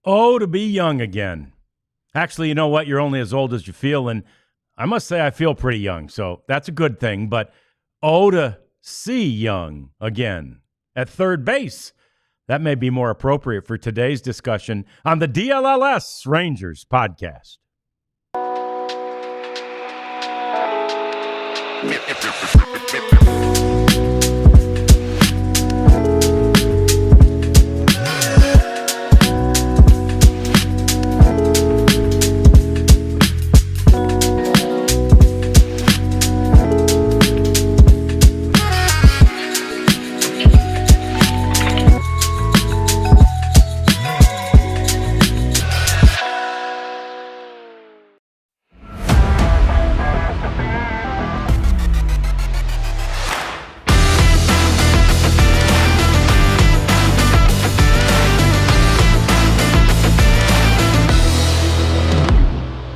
Oh, to be young again. Actually, you know what? You're only as old as you feel, and I must say I feel pretty young, so that's a good thing. But oh, to see young again at third base. That may be more appropriate for today's discussion on the DLLS Rangers podcast.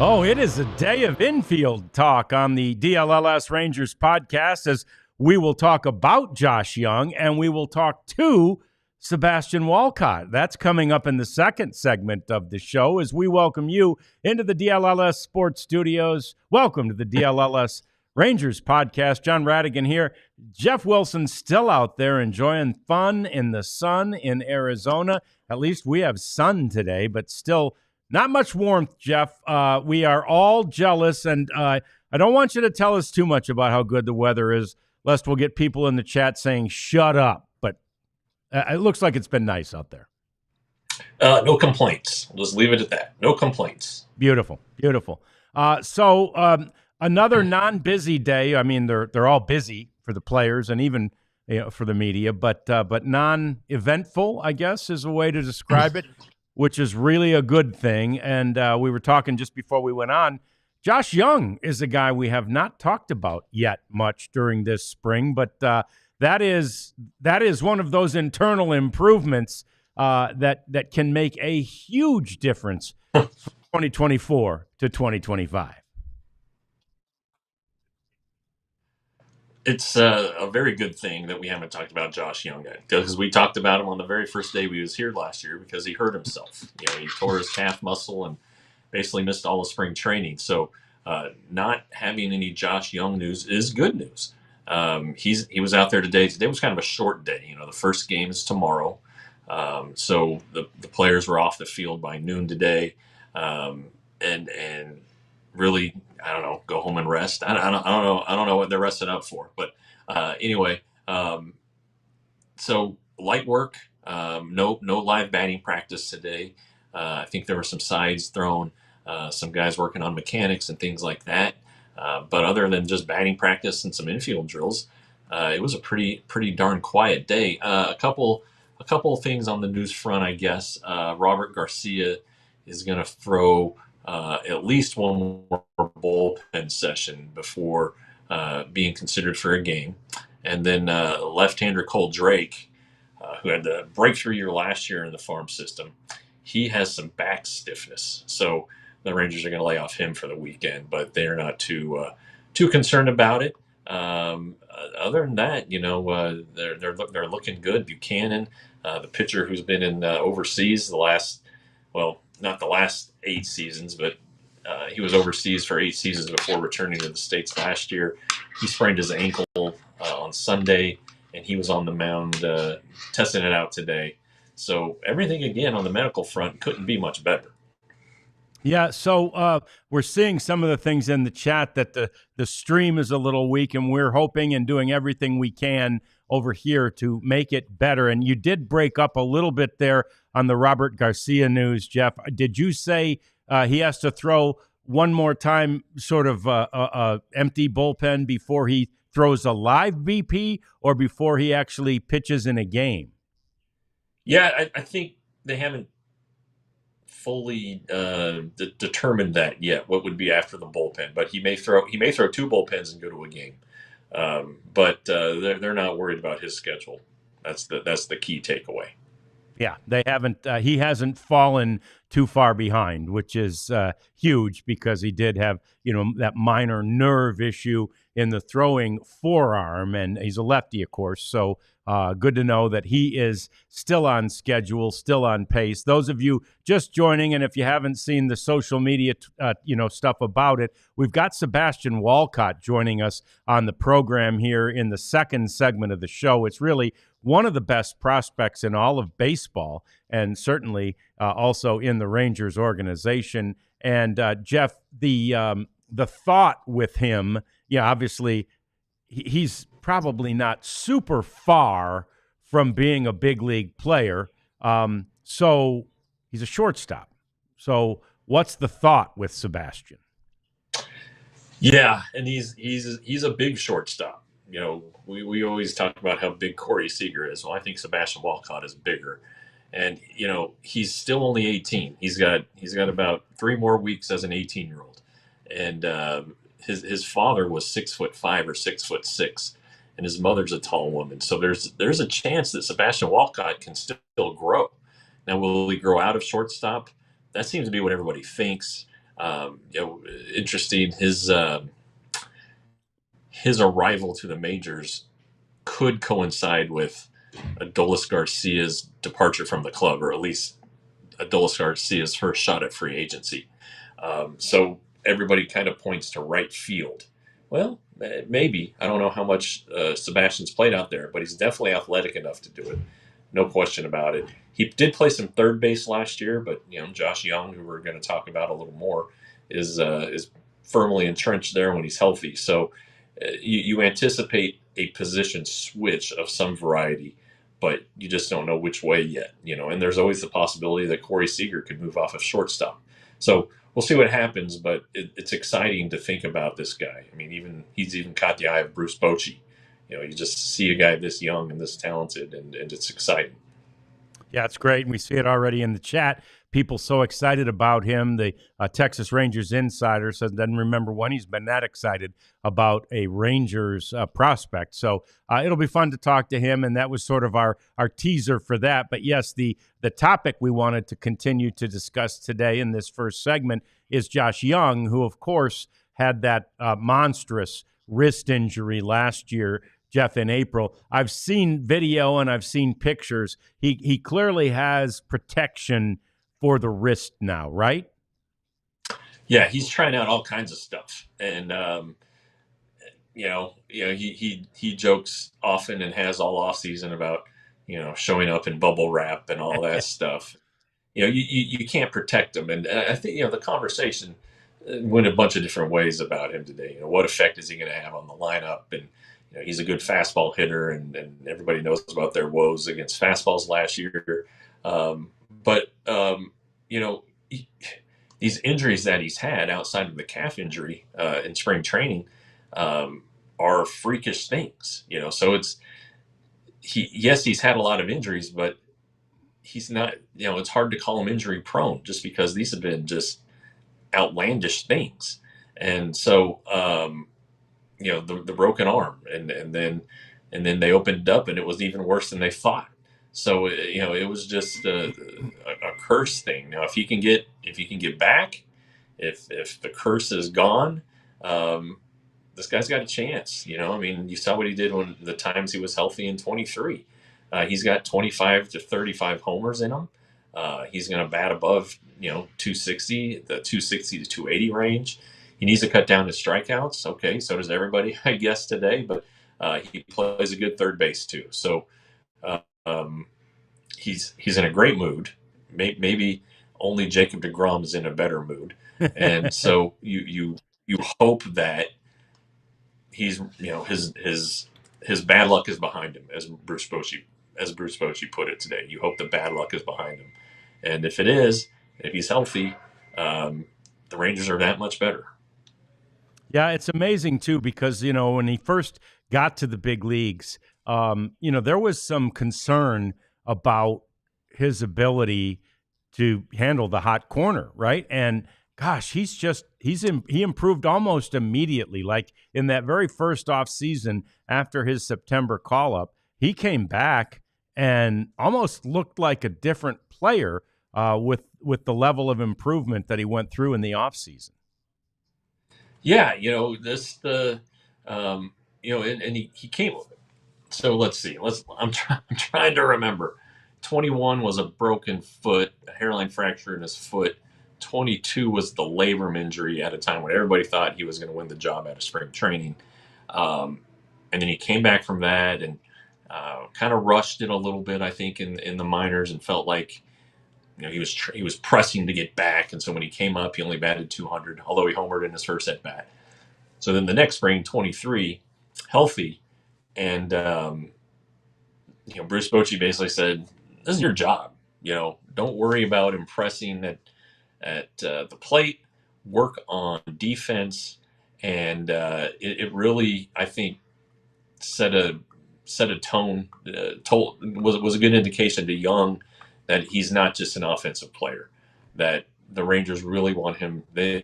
Oh, it is a day of infield talk on the DLLS Rangers podcast, as we will talk about Josh Young and we will talk to Sebastian Walcott. That's coming up in the second segment of the show as we welcome you into the DLLS Sports Studios. Welcome to the DLLS Rangers podcast. John Radigan here. Jeff Wilson still out there enjoying fun in the sun in Arizona. At least we have sun today, but still not much warmth, Jeff. We are all jealous, and I don't want you to tell us too much about how good the weather is, lest we'll get people in the chat saying, shut up. But it looks like it's been nice out there. No complaints. We'll just leave it at that. No complaints. Beautiful, beautiful. So another non-busy day. I mean, they're all busy for the players and even for the media, but non-eventful, I guess, is a way to describe it, which is really a good thing. And we were talking just before we went on. Josh Young is a guy we have not talked about yet much during this spring, but that is one of those internal improvements that can make a huge difference from 2024 to 2025. It's a very good thing that we haven't talked about Josh Young yet, because we talked about him on the very first day we was here last year because he hurt himself. He tore his calf muscle and basically missed all of spring training. So not having any Josh Young news is good news. He was out there today. Today was kind of a short day. The first game is tomorrow. So the players were off the field by noon today, and really, I don't know, go home and rest. I don't know what they're resting up for. But anyway, so light work. No live batting practice today. I think there were some sides thrown, some guys working on mechanics and things like that. But other than just batting practice and some infield drills, it was a pretty darn quiet day. A couple of things on the news front, I guess. Robert Garcia is going to throw at least one more bullpen session before being considered for a game. And then left-hander Cole Drake, who had the breakthrough year last year in the farm system, he has some back stiffness. So the Rangers are going to lay off him for the weekend, but they're not too concerned about it. Other than that, they're looking good. Buchanan, the pitcher who's been in overseas not the last 8 seasons, but he was overseas for 8 seasons before returning to the States last year. He sprained his ankle on Sunday, and he was on the mound testing it out today. So everything, again, on the medical front couldn't be much better. Yeah, so we're seeing some of the things in the chat that the stream is a little weak, and we're hoping and doing everything we can over here to make it better. And you did break up a little bit there on the Robert Garcia news, Jeff. Did you say he has to throw one more time, sort of a empty bullpen before he throws a live BP, or before he actually pitches in a game? Yeah, I think they haven't fully determined that yet. What would be after the bullpen? But he may throw 2 bullpens and go to a game. But they're not worried about his schedule. That's the key takeaway. Yeah, they haven't. He hasn't fallen too far behind, which is huge, because he did have that minor nerve issue in the throwing forearm, and he's a lefty, of course. So Good to know that he is still on schedule, still on pace. Those of you just joining, and if you haven't seen the social media, stuff about it, we've got Sebastian Walcott joining us on the program here in the second segment of the show. It's really one of the best prospects in all of baseball, and certainly also in the Rangers organization. And Jeff, the thought with him, obviously he's probably not super far from being a big league player. So he's a shortstop. So what's the thought with Sebastian? Yeah, and he's a big shortstop. We always talk about how big Corey Seager is. Well, I think Sebastian Walcott is bigger. And he's still only 18. He's got about 3 more weeks as an 18-year-old. And his father was 6'5" or 6'6", and his mother's a tall woman. So there's a chance that Sebastian Walcott can still grow. Now, will he grow out of shortstop? That seems to be what everybody thinks. Interesting. His arrival to the majors could coincide with Adolis Garcia's departure from the club, or at least Adolis Garcia's first shot at free agency. So everybody kind of points to right field. Well, maybe. I don't know how much Sebastian's played out there, but he's definitely athletic enough to do it. No question about it. He did play some third base last year, but Josh Young, who we're going to talk about a little more, is firmly entrenched there when he's healthy. So you anticipate a position switch of some variety, but you just don't know which way yet. And there's always the possibility that Corey Seager could move off of shortstop. So we'll see what happens, but it's exciting to think about this guy. I mean, he's even caught the eye of Bruce Bochy. You just see a guy this young and this talented, and it's exciting. Yeah, it's great. And we see it already in the chat. People so excited about him. The Texas Rangers insider says doesn't remember when he's been that excited about a Rangers prospect. So it'll be fun to talk to him, and that was sort of our teaser for that. But yes, the topic we wanted to continue to discuss today in this first segment is Josh Young, who, of course, had that monstrous wrist injury last year, Jeff, in April. I've seen video and I've seen pictures. He clearly has protection for the wrist now, right? Yeah, he's trying out all kinds of stuff, and he jokes often and has all off season about showing up in bubble wrap and all that stuff. You can't protect him, and I think the conversation went a bunch of different ways about him today. What effect is he going to have on the lineup? And he's a good fastball hitter, and everybody knows about their woes against fastballs last year. But these injuries that he's had outside of the calf injury in spring training are freakish things. So he's had a lot of injuries, but he's not. It's hard to call him injury prone just because these have been just outlandish things. And so the broken arm, and then they opened up, and it was even worse than they thought. So it was just a curse thing. Now, if he can get back, if the curse is gone, this guy's got a chance. You saw what he did when the times he was healthy in 23. He's got 25 to 35 homers in him. He's going to bat above 260, the 260 to 280 range. He needs to cut down his strikeouts. Okay, so does everybody, I guess, today. But he plays a good third base too. So he's in a great mood. Maybe only Jacob deGrom is in a better mood, and so you hope that he's his bad luck is behind him, as Bruce Bochy put it today. You hope the bad luck is behind him, and if it is, if he's healthy, the Rangers are that much better. Yeah, it's amazing too, because when he first got to the big leagues, there was some concern about his ability to handle the hot corner, right? And gosh, he improved almost immediately. Like in that very first off season after his September call up, he came back and almost looked like a different player with the level of improvement that he went through in the off season. Yeah, and he came. So let's see. I'm trying to remember. 21 was a broken foot, a hairline fracture in his foot. 22 was the labrum injury at a time when everybody thought he was going to win the job out of spring training. Um, and then he came back from that and kind of rushed it a little bit, I think, in the minors, and felt like he was pressing to get back. And so when he came up, he only batted 200, although he homered in his first at bat. So then the next spring, 23, healthy, and Bruce Bochy basically said, "This is your job. Don't worry about impressing at the plate. Work on defense." And it really, I think, set a tone. Was a good indication to Young that he's not just an offensive player. That the Rangers really want him. They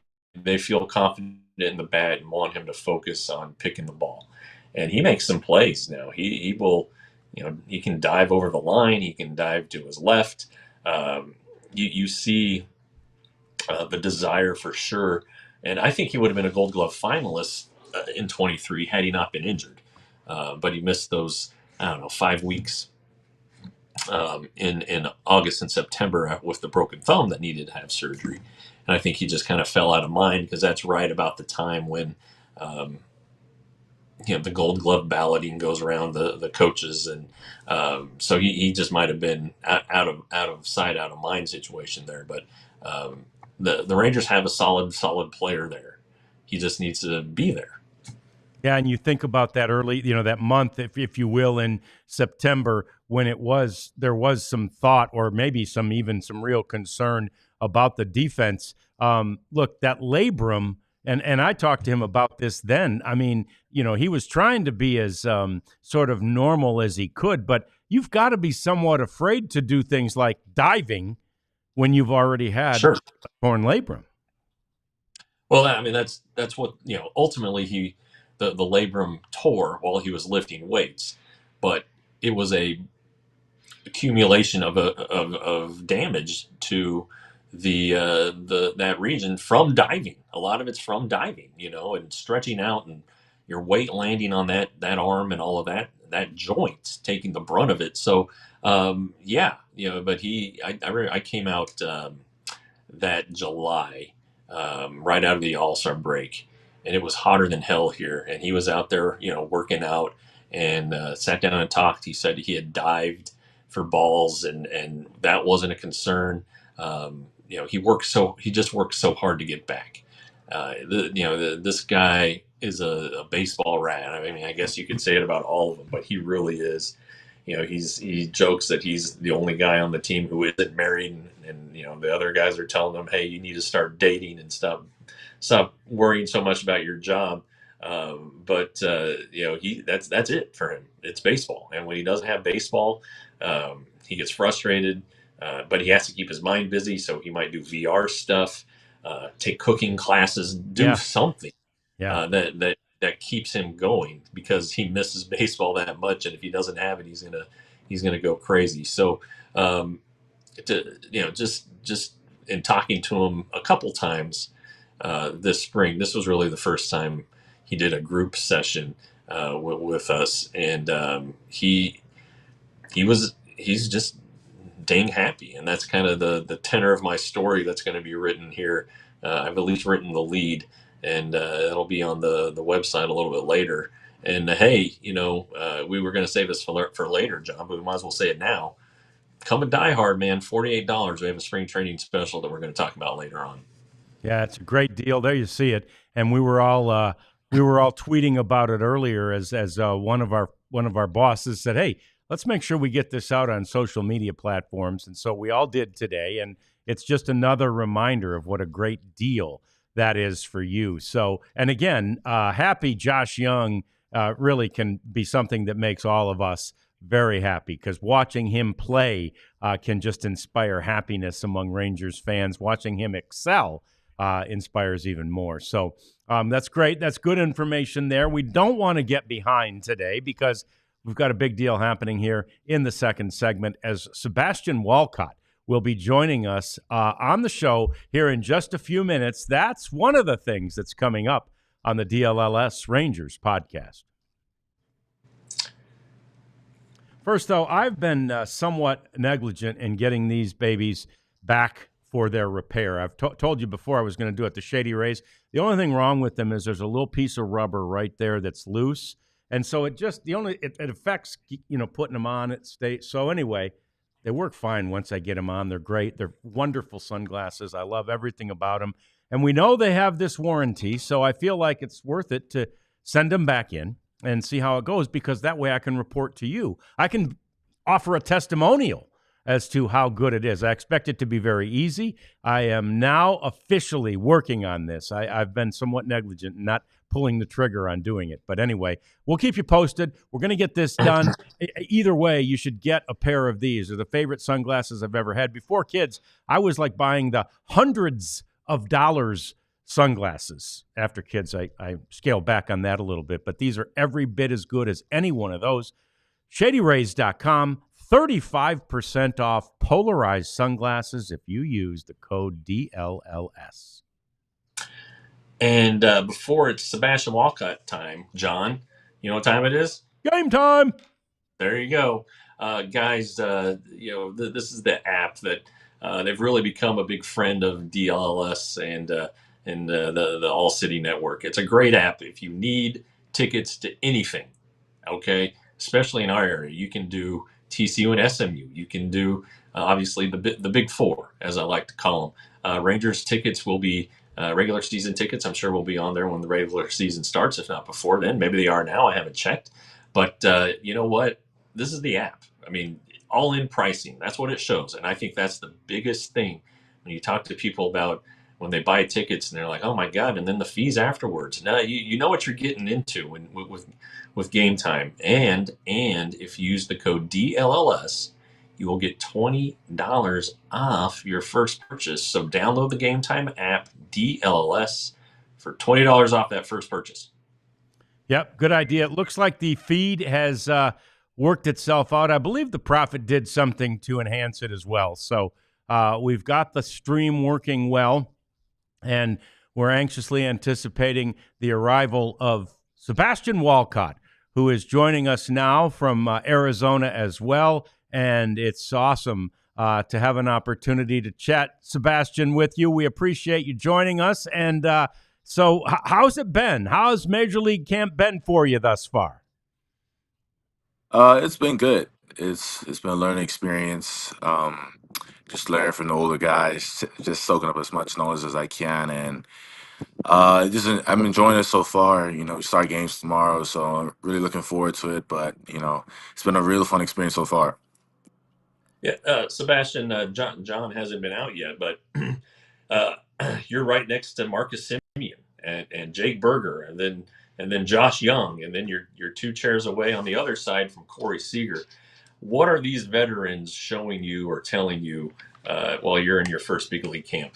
feel confident in the bat and want him to focus on picking the ball. And he makes some plays now. He will, he can dive over the line. He can dive to his left. You see the desire for sure. And I think he would have been a Gold Glove finalist in 23 had he not been injured. But he missed those, I don't know, 5 weeks in August and September with the broken thumb that needed to have surgery. And I think he just kind of fell out of mind because that's right about the time when the Gold Glove balloting goes around the coaches, and so he just might have been out of sight, out of mind situation there. But the Rangers have a solid player there. He just needs to be there. Yeah, and you think about that early, that month, if you will, in September, when there was some thought, or maybe some real concern about the defense. Look, that labrum, and I talked to him about this then. I mean, he was trying to be as sort of normal as he could, but you've got to be somewhat afraid to do things like diving when you've already had Sure. a torn labrum. Well, I mean, that's what, ultimately the labrum tore while he was lifting weights, but it was a accumulation of damage to that region from diving. A lot of it's from diving, and stretching out, and your weight landing on that arm and all of that joint taking the brunt of it. So yeah, but I came out that July, right out of the All-Star break, and it was hotter than hell here. And he was out there, working out, and sat down and talked. He said he had dived for balls, and that wasn't a concern. He just worked so hard to get back. This guy is a baseball rat. I mean, I guess you could say it about all of them, but he really is. He jokes that he's the only guy on the team who isn't married, and the other guys are telling him, "Hey, you need to start dating and stop worrying so much about your job." But that's it for him. It's baseball, and when he doesn't have baseball, he gets frustrated. But he has to keep his mind busy, so he might do VR stuff, take cooking classes, do something that keeps him going, because he misses baseball that much, and if he doesn't have it, he's gonna go crazy. So, just in talking to him a couple times this spring, this was really the first time he did a group session with us, and he's just dang happy, and that's kind of the tenor of my story that's going to be written here. I've at least written the lead, and it'll be on the website a little bit later. And hey, we were going to save this for later, John, but we might as well say it now. Come and Die Hard, man. $48. We have a spring training special that we're going to talk about later on. Yeah, it's a great deal. There you see it, and we were all tweeting about it earlier as one of our bosses said, "Hey, let's make sure we get this out on social media platforms." And so we all did today. And it's just another reminder of what a great deal that is for you. So, and again, happy Josh Young really can be something that makes all of us very happy, because watching him play can just inspire happiness among Rangers fans. Watching him excel inspires even more. So that's great. That's good information there. We don't want to get behind today, because we've got a big deal happening here in the second segment, as Sebastian Walcott will be joining us on the show here in just a few minutes. That's one of the things that's coming up on the DLLS Rangers podcast. First, though, I've been somewhat negligent in getting these babies back for their repair. I've told you before I was going to do it the Shady Rays. The only thing wrong with them is there's a little piece of rubber right there that's loose, and so it affects putting them on. It stays so anyway. They work fine once I get them on. They're great. They're wonderful sunglasses. I love everything about them, and we know they have this warranty, so I feel like it's worth it to send them back in and see how it goes, because that way I can report to you. I can offer a testimonial as to how good it is. I expect it to be very easy. I am now officially working on this. I've been somewhat negligent in not pulling the trigger on doing it. But anyway, we'll keep you posted. We're going to get this done. Either way, you should get a pair of these. They're the favorite sunglasses I've ever had. Before kids, I was like buying the hundreds of dollars sunglasses. After kids, I scale back on that a little bit, but these are every bit as good as any one of those. ShadyRays.com, 35% off polarized sunglasses if you use the code DLLS. And before it's Sebastian Walcott time, John, you know what time it is? Game time! There you go. Guys, this is the app that they've really become a big friend of DLLS and the ALLCITY network. It's a great app if you need tickets to anything, okay? Especially in our area. You can do TCU and SMU. You can do, obviously, the Big Four, as I like to call them. Rangers tickets will be regular season tickets. I'm sure will be on there when the regular season starts, if not before then. Maybe they are now. I haven't checked. But you know what? This is the app. I mean, all-in pricing. That's what it shows. And I think that's the biggest thing when you talk to people about when they buy tickets and they're like, oh, my God, and then the fees afterwards. Now, you know what you're getting into with Game Time. And if you use the code DLLS, you will get $20 off your first purchase. So download the Game Time app, DLLS, for $20 off that first purchase. Yep, good idea. It looks like the feed has worked itself out. I believe the Prophet did something to enhance it as well. So we've got the stream working well, and we're anxiously anticipating the arrival of Sebastian Walcott, who is joining us now from Arizona as well. And it's awesome to have an opportunity to chat, Sebastian, with you. We appreciate you joining us. And so how's it been? How's Major League Camp been for you thus far? It's been good. It's been a learning experience. Just learning from the older guys, just soaking up as much knowledge as I can, and just I'm enjoying it so far. We start games tomorrow, so I'm really looking forward to it. But it's been a real fun experience so far. Yeah, Sebastian, John hasn't been out yet, but you're right next to Marcus Simeon and Jake Berger, and then Josh Young, and then you're two chairs away on the other side from Corey Seager. What are these veterans showing you or telling you while you're in your first big league camp?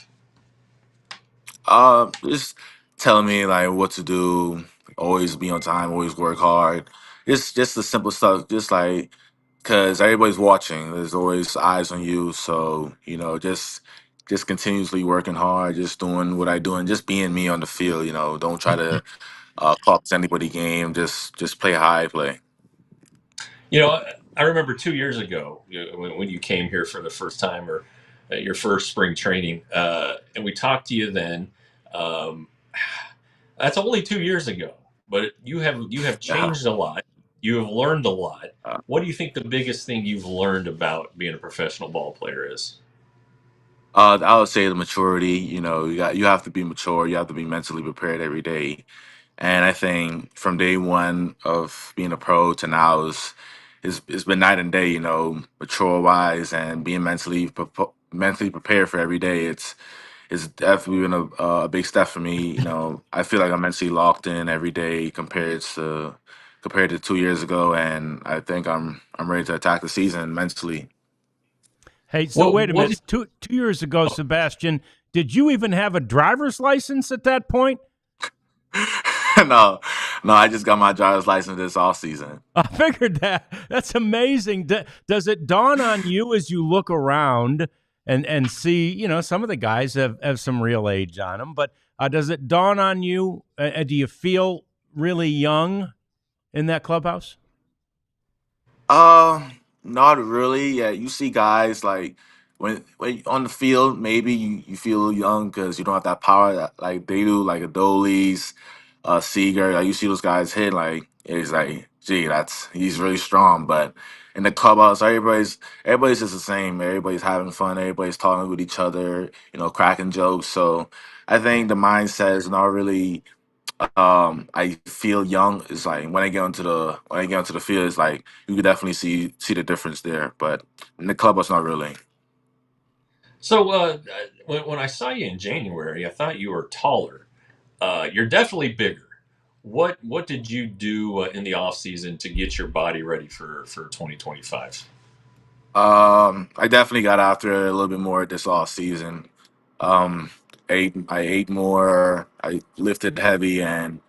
Just telling me like what to do. Always be on time. Always work hard. Just the simple stuff. Just like because everybody's watching. There's always eyes on you. So just continuously working hard. Just doing what I do and just being me on the field. Don't try to cost anybody game. Just play how I play. I remember 2 years ago when you came here for the first time or your first spring training, and we talked to you then. Um, that's only 2 years ago, but you have Yeah. changed a lot. You have learned a lot. Uh, What do you think the biggest thing you've learned about being a professional ball player is? I would say the maturity. You have to be mature. You have to be mentally prepared every day. And I think from day one of being a pro to now it's been night and day. Mature wise and being mentally prepared for every day. It's definitely been a big step for me. I feel like I'm mentally locked in every day compared to 2 years ago, and I think I'm ready to attack the season mentally. Hey, so What wait a what minute. Two years ago, Sebastian, did you even have a driver's license at that point? No, no, I just got my driver's license this off season. I figured that. That's amazing. Does it dawn on you as you look around and see, some of the guys have some real age on them, but does it dawn on you? Do you feel really young in that clubhouse? Not really. Yeah, you see guys like when on the field, maybe you feel young because you don't have that power that like they do, like Adolis, Seager. Like you see those guys hit, like it's like, gee, that's he's really strong. But in the clubhouse, everybody's just the same. Everybody's having fun. Everybody's talking with each other. Cracking jokes. So I think the mindset is not really I feel young is like when I get onto the field, it's like you could definitely see the difference there. But in the club, it's not really. So when I saw you in January, I thought you were taller. You're definitely bigger. What did you do in the off season to get your body ready for 2025? I definitely got after it a little bit more this off season. Um, I ate more. I lifted heavy, and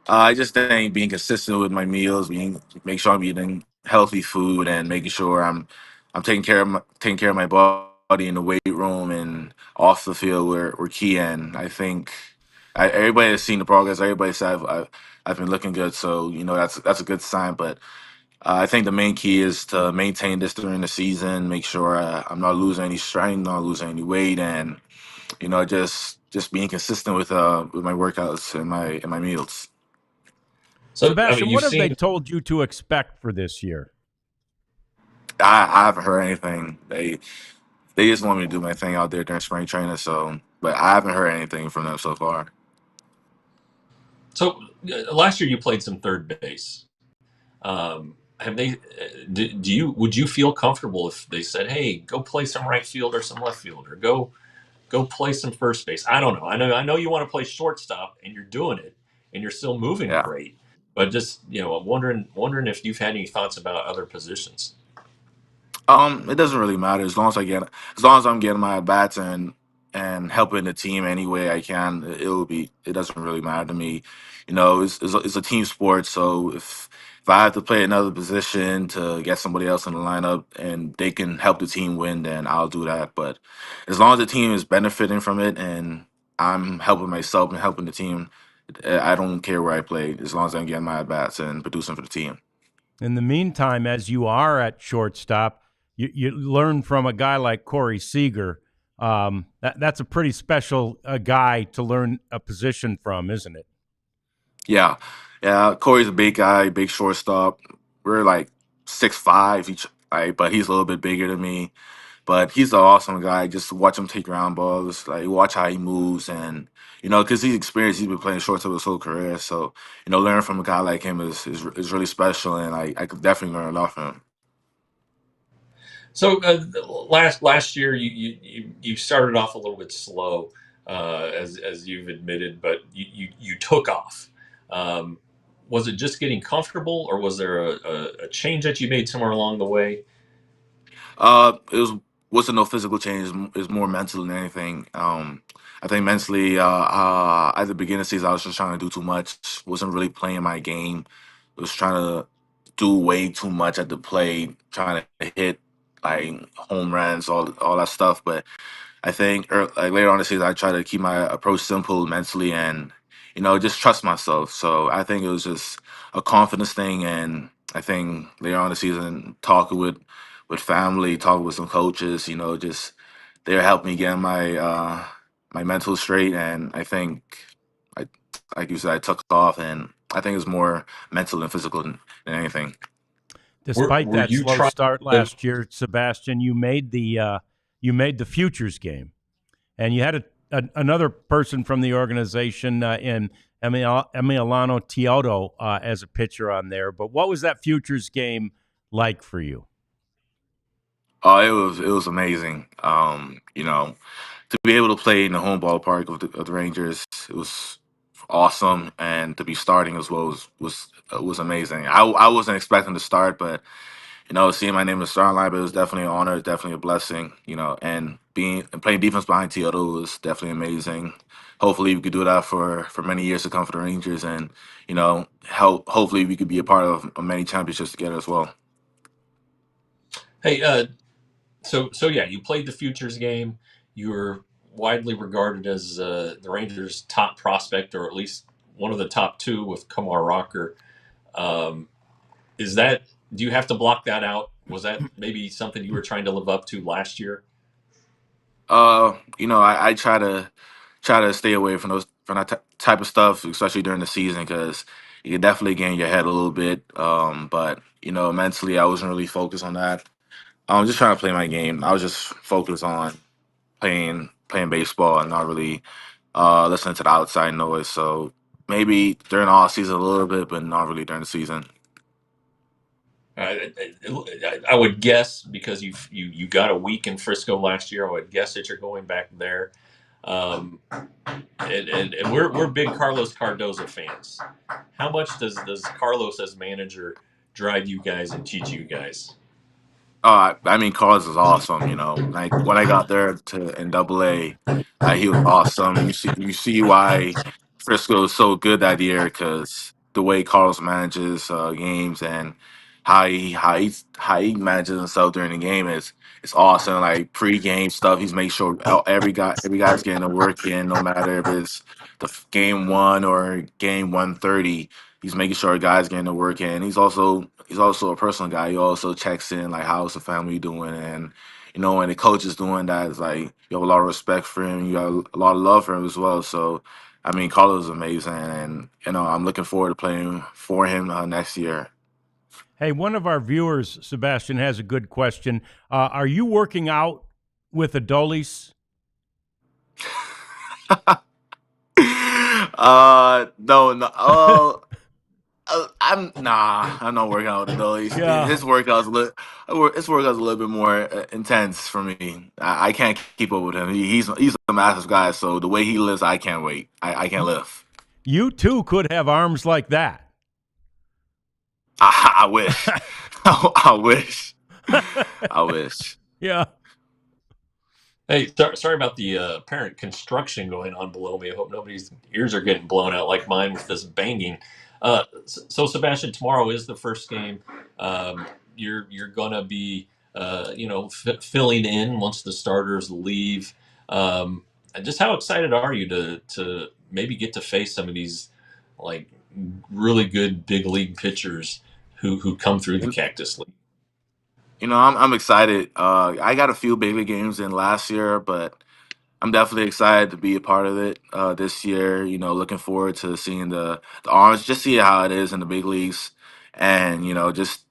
I just think being consistent with my meals, make sure I'm eating healthy food, and making sure I'm taking care of my body in the weight room and off the field were key. And I think everybody has seen the progress. Everybody said I've been looking good, so that's a good sign. But I think the main key is to maintain this during the season, make sure I'm not losing any strength, not losing any weight, and just being consistent with my workouts and my meals. So I mean, Sebastian, you've what have they seen. told you to expect for this year? I haven't heard anything. They just want me to do my thing out there during spring training, so but I haven't heard anything from them so far. So last year you played some third base. Have they? Do you would you feel comfortable if they said, "Hey, go play some right field or some left field, or go play some first base"? I don't know. I know you want to play shortstop, and you're doing it, and you're still moving Yeah. great. But just I'm wondering if you've had any thoughts about other positions. It doesn't really matter as long as I'm getting my at bats and helping the team any way I can. It doesn't really matter to me. It's a team sport, so if I have to play another position to get somebody else in the lineup and they can help the team win, then I'll do that. But as long as the team is benefiting from it and I'm helping myself and helping the team, I don't care where I play as long as I'm getting my at bats and producing for the team. In the meantime, as you are at shortstop, you learn from a guy like Corey Seager. That's a pretty special guy to learn a position from, isn't it? Yeah, yeah. Corey's a big guy, big shortstop. We're like 6'5" each, but he's a little bit bigger than me. But he's an awesome guy. Just watch him take ground balls, like watch how he moves, and because he's experienced, he's been playing shortstop his whole career. So learning from a guy like him is really special, and I could definitely learn a lot from him. So last year you started off a little bit slow, as you've admitted, but you took off. Um, was it just getting comfortable, or was there a change that you made somewhere along the way? It wasn't no physical change. It's more mental than anything. I think mentally, at the beginning of the season, I was just trying to do too much. Wasn't really playing my game. Was trying to do way too much at the plate, trying to hit like home runs, all that stuff. But I think like later on in the season, I try to keep my approach simple mentally and just trust myself. So I think it was just a confidence thing, and I think later on in the season, talking with family, talking with some coaches, just they're helping me get my mental straight, and I think I like you said, I took off, and I think it's more mental and physical than anything. Despite Were that you slow trying start to? last year, Sebastian, you made the futures game, and you had another person from the organization in Emiliano Teodo as a pitcher on there. But what was that futures game like for you? Oh, it was amazing. To be able to play in the home ballpark of the Rangers, it was awesome, and to be starting as well was amazing. I wasn't expecting to start, but seeing my name in the starting line, but it was definitely an honor, definitely a blessing. And playing defense behind Teodo was definitely amazing. Hopefully, we could do that for many years to come for the Rangers, and hopefully we could be a part of many championships together as well. Hey, so yeah, you played the futures game. You were widely regarded as the Rangers' top prospect, or at least one of the top two with Kumar Rocker. Um, is that Do you have to block that out Was that maybe something you were trying to live up to last year? I try to stay away from that type of stuff, especially during the season, because you can definitely get in your head a little bit. But mentally, I wasn't really focused on that. I was just trying to play my game. I was just focused on playing baseball and not really listening to the outside noise. So maybe during the off season a little bit, but not really during the season. I would guess because you got a week in Frisco last year. I would guess that you're going back there. And we're big Carlos Cardoza fans. How much does Carlos as manager drive you guys and teach you guys? I mean, Carlos is awesome. Like when I got there to in Double A, he was awesome. You see why Frisco is so good that year because the way Carlos manages games and how he manages himself during the game is it's awesome. Like pre-game stuff, he's making sure every guy's getting a work in, no matter if it's game 1 or game 130. He's making sure guys getting the work in. He's also a personal guy. He also checks in like how's the family doing, and when the coach is doing that, it's like you have a lot of respect for him. You got a lot of love for him as well. So, I mean, Carlos is amazing, and I'm looking forward to playing for him next year. Hey, one of our viewers, Sebastian, has a good question. Are you working out with Adolis? No, no. I'm not working out with Adele. Yeah. His workout's a little bit more intense for me. I can't keep up with him. He's a massive guy, so the way he lives, I can't wait. I can't live. You too could have arms like that. I wish. I wish. I wish. Yeah. Hey, sorry about the apparent construction going on below me. I hope nobody's ears are getting blown out like mine with this banging. So Sebastian, tomorrow is the first game. You're gonna be filling in once the starters leave. And just how excited are you to maybe get to face some of these like really good big league pitchers who come through the Cactus League? I'm excited. I got a few big league games in last year, but I'm definitely excited to be a part of it this year. Looking forward to seeing the Orange, just see how it is in the big leagues, and just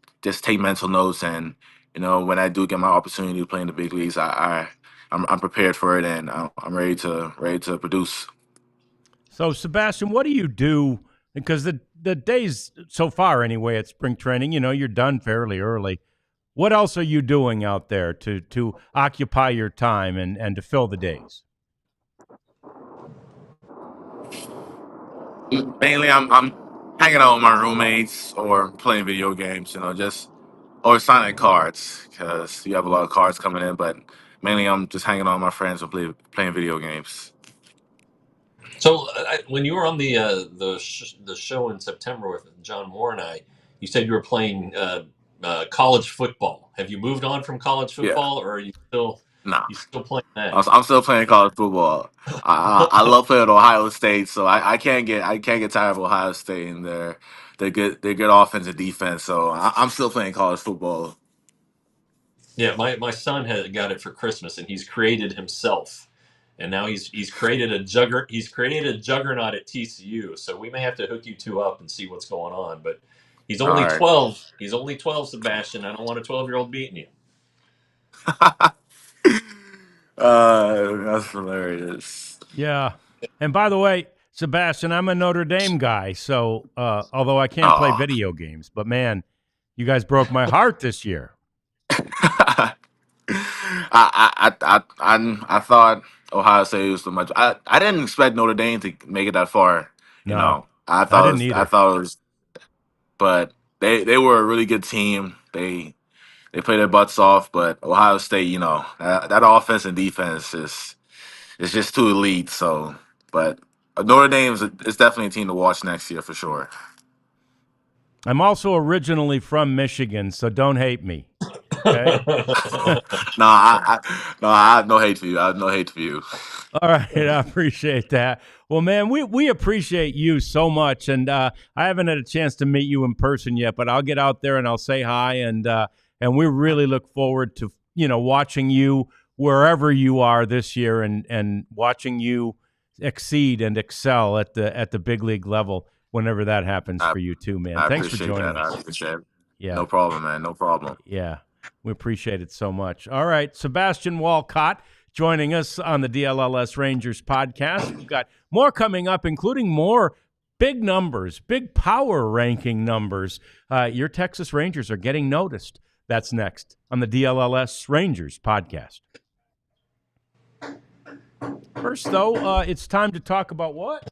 take mental notes. And when I do get my opportunity to play in the big leagues, I'm prepared for it, and I'm ready to produce. So, Sebastian, what do you do? Because the days so far, anyway, at spring training, you're done fairly early. What else are you doing out there to occupy your time and to fill the days? Mainly, I'm hanging out with my roommates or playing video games. Just or signing cards because you have a lot of cards coming in. But mainly, I'm just hanging out with my friends and playing video games. So when you were on the show in September with John Moore and I, you said you were playing college football. Have you moved on from college Yeah, football, or are nah. you still playing I'm that? I'm still playing college football. I love playing at Ohio State, so I can't get tired of Ohio State and their good offense and defense. So I'm still playing college football. Yeah, my son had got it for Christmas, and he's created himself, and now he's created a juggernaut at TCU. So we may have to hook you two up and see what's going on. But he's All only right. 12. He's only 12, Sebastian. I don't want a 12-year-old beating you. That's hilarious. Yeah. And by the way, Sebastian, I'm a Notre Dame guy, so although I can't play Oh. video games, but man, you guys broke my heart this year. I thought Ohio State was too much. I didn't expect Notre Dame to make it that far. No, I I thought it didn't was, I either. thought it was, but they were a really good team. They played their butts off, but Ohio State, that offense and defense is just too elite. So, but Notre Dame is definitely a team to watch next year for sure. I'm also originally from Michigan, so don't hate me. Okay. No, I have no hate for you. I have no hate for you. All right, I appreciate that. Well, man, we appreciate you so much, and I haven't had a chance to meet you in person yet, but I'll get out there and I'll say hi, and and we really look forward to watching you wherever you are this year, and watching you exceed and excel at the big league level whenever that happens I, for you too, man. I Thanks for appreciate joining that. I us. appreciate it. Yeah. No problem, man. No problem. Yeah. We appreciate it so much. All right. Sebastian Walcott joining us on the DLLS Rangers podcast. We've got more coming up, including more big numbers, big power ranking numbers. Your Texas Rangers are getting noticed. That's next on the DLLS Rangers podcast. First, though, it's time to talk about what?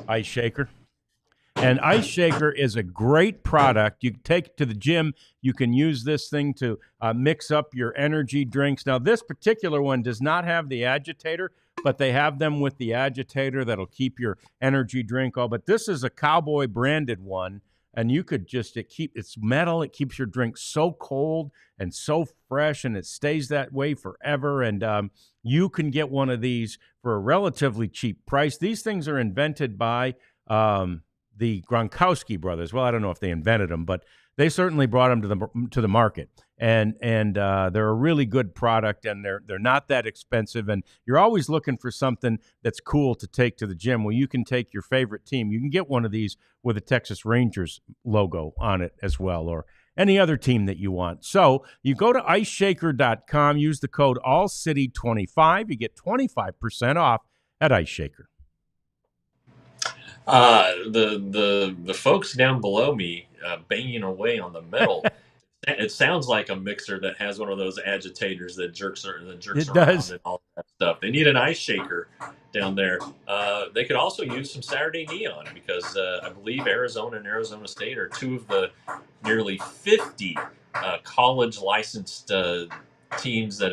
Ice Shaker. And Ice Shaker is a great product. You can take it to the gym. You can use this thing to mix up your energy drinks. Now, this particular one does not have the agitator, but they have them with the agitator that'll keep your energy drink all. But this is a Cowboy branded one, and you could just it's metal. It keeps your drink so cold and so fresh, and it stays that way forever. And you can get one of these for a relatively cheap price. These things are invented by the Gronkowski brothers. Well, I don't know if they invented them, but they certainly brought them to the market. And they're a really good product, and they're not that expensive. And you're always looking for something that's cool to take to the gym. Well, you can take your favorite team. You can get one of these with a Texas Rangers logo on it as well, or any other team that you want. So you go to iceshaker.com, use the code ALLCITY25. You get 25% off at Ice Shaker. The folks down below me banging away on the metal. It sounds like a mixer that has one of those agitators that jerks around and all that stuff. They need an ice shaker down there. They could also use some Saturday Neon, because I believe Arizona and Arizona State are two of the nearly 50 college licensed teams that